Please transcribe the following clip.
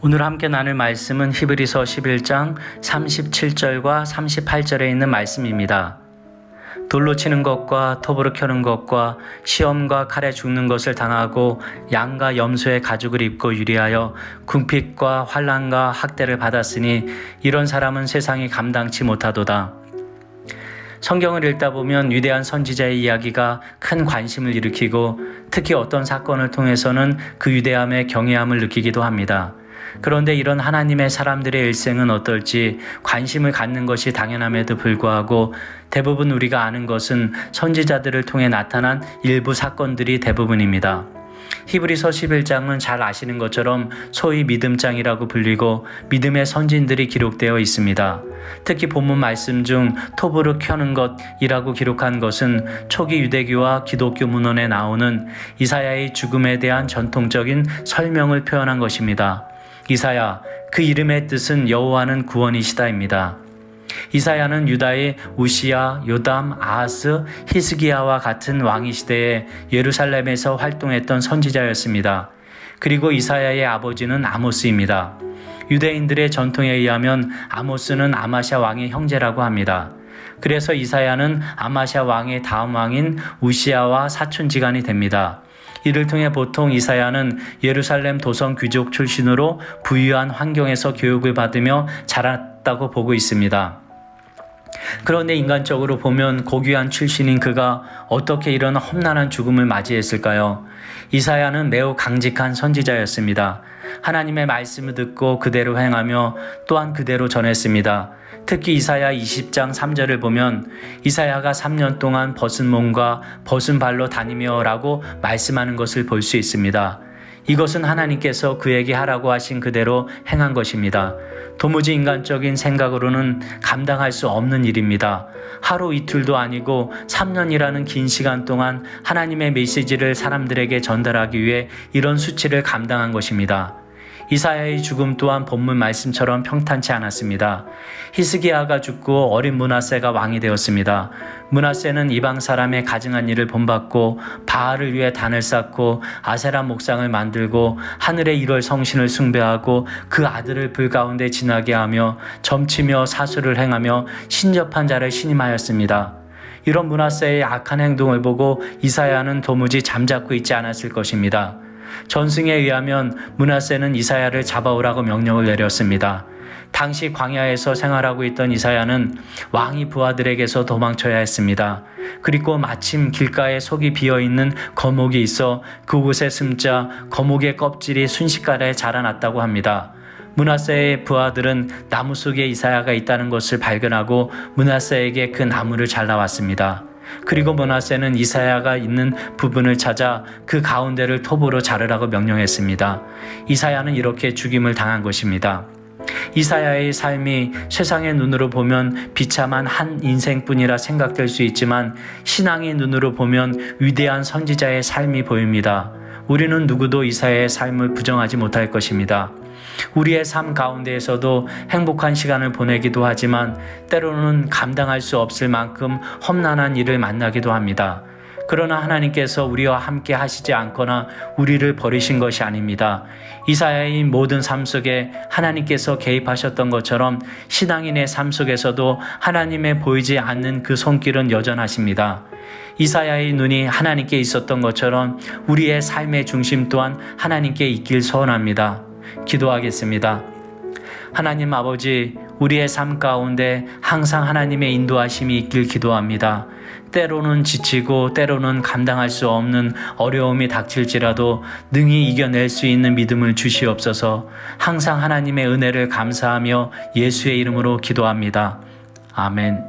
오늘 함께 나눌 말씀은 히브리서 11장 37절과 38절에 있는 말씀입니다. 돌로 치는 것과 톱으로 켜는 것과 시험과 칼에 죽는 것을 당하고 양과 염소의 가죽을 입고 유리하여 궁핍과 환난과 학대를 받았으니 이런 사람은 세상이 감당치 못하도다. 성경을 읽다 보면 위대한 선지자의 이야기가 큰 관심을 일으키고 특히 어떤 사건을 통해서는 그 위대함에 경외함을 느끼기도 합니다. 그런데 이런 하나님의 사람들의 일생은 어떨지 관심을 갖는 것이 당연함에도 불구하고 대부분 우리가 아는 것은 선지자들을 통해 나타난 일부 사건들이 대부분입니다. 히브리서 11장은 잘 아시는 것처럼 소위 믿음장이라고 불리고 믿음의 선진들이 기록되어 있습니다. 특히 본문 말씀 중 톱으로 켜는 것이라고 기록한 것은 초기 유대교와 기독교 문헌에 나오는 이사야의 죽음에 대한 전통적인 설명을 표현한 것입니다. 이사야, 그 이름의 뜻은 여호와는 구원이시다입니다. 이사야는 유다의 우시야, 요담, 아하스, 히스기야와 같은 왕위 시대에 예루살렘에서 활동했던 선지자였습니다. 그리고 이사야의 아버지는 아모스입니다. 유대인들의 전통에 의하면 아모스는 아마샤 왕의 형제라고 합니다. 그래서 이사야는 아마샤 왕의 다음 왕인 우시야와 사촌지간이 됩니다. 이를 통해 보통 이사야는 예루살렘 도성 귀족 출신으로 부유한 환경에서 교육을 받으며 자랐다고 보고 있습니다. 그런데 인간적으로 보면 고귀한 출신인 그가 어떻게 이런 험난한 죽음을 맞이했을까요? 이사야는 매우 강직한 선지자였습니다. 하나님의 말씀을 듣고 그대로 행하며 또한 그대로 전했습니다. 특히 이사야 20장 3절을 보면 이사야가 3년 동안 벗은 몸과 벗은 발로 다니며 라고 말씀하는 것을 볼 수 있습니다. 이것은 하나님께서 그에게 하라고 하신 그대로 행한 것입니다. 도무지 인간적인 생각으로는 감당할 수 없는 일입니다. 하루 이틀도 아니고 3년이라는 긴 시간 동안 하나님의 메시지를 사람들에게 전달하기 위해 이런 수치를 감당한 것입니다. 이사야의 죽음 또한 본문 말씀처럼 평탄치 않았습니다. 히스기야가 죽고 어린 므낫세가 왕이 되었습니다. 므낫세는 이방 사람의 가증한 일을 본받고 바알을 위해 단을 쌓고 아세라 목상을 만들고 하늘의 1월 성신을 숭배하고 그 아들을 불 가운데 지나게 하며 점치며 사수를 행하며 신접한 자를 신임하였습니다. 이런 므낫세의 악한 행동을 보고 이사야는 도무지 잠자코 있지 않았을 것입니다. 전승에 의하면 므낫세는 이사야를 잡아오라고 명령을 내렸습니다. 당시 광야에서 생활하고 있던 이사야는 왕이 부하들에게서 도망쳐야 했습니다. 그리고 마침 길가에 속이 비어있는 거목이 있어 그곳에 숨자 거목의 껍질이 순식간에 자라났다고 합니다. 므낫세의 부하들은 나무 속에 이사야가 있다는 것을 발견하고 므낫세에게 그 나무를 잘라왔습니다. 그리고 므낫세는 이사야가 있는 부분을 찾아 그 가운데를 톱으로 자르라고 명령했습니다. 이사야는 이렇게 죽임을 당한 것입니다. 이사야의 삶이 세상의 눈으로 보면 비참한 한 인생뿐이라 생각될 수 있지만 신앙의 눈으로 보면 위대한 선지자의 삶이 보입니다. 우리는 누구도 이사야의 삶을 부정하지 못할 것입니다. 우리의 삶 가운데에서도 행복한 시간을 보내기도 하지만 때로는 감당할 수 없을 만큼 험난한 일을 만나기도 합니다. 그러나 하나님께서 우리와 함께 하시지 않거나 우리를 버리신 것이 아닙니다. 이사야의 모든 삶 속에 하나님께서 개입하셨던 것처럼 신앙인의 삶 속에서도 하나님의 보이지 않는 그 손길은 여전하십니다. 이사야의 눈이 하나님께 있었던 것처럼 우리의 삶의 중심 또한 하나님께 있길 소원합니다. 기도하겠습니다. 하나님 아버지, 우리의 삶 가운데 항상 하나님의 인도하심이 있길 기도합니다. 때로는 지치고 때로는 감당할 수 없는 어려움이 닥칠지라도 능히 이겨낼 수 있는 믿음을 주시옵소서. 항상 하나님의 은혜를 감사하며 예수의 이름으로 기도합니다. 아멘.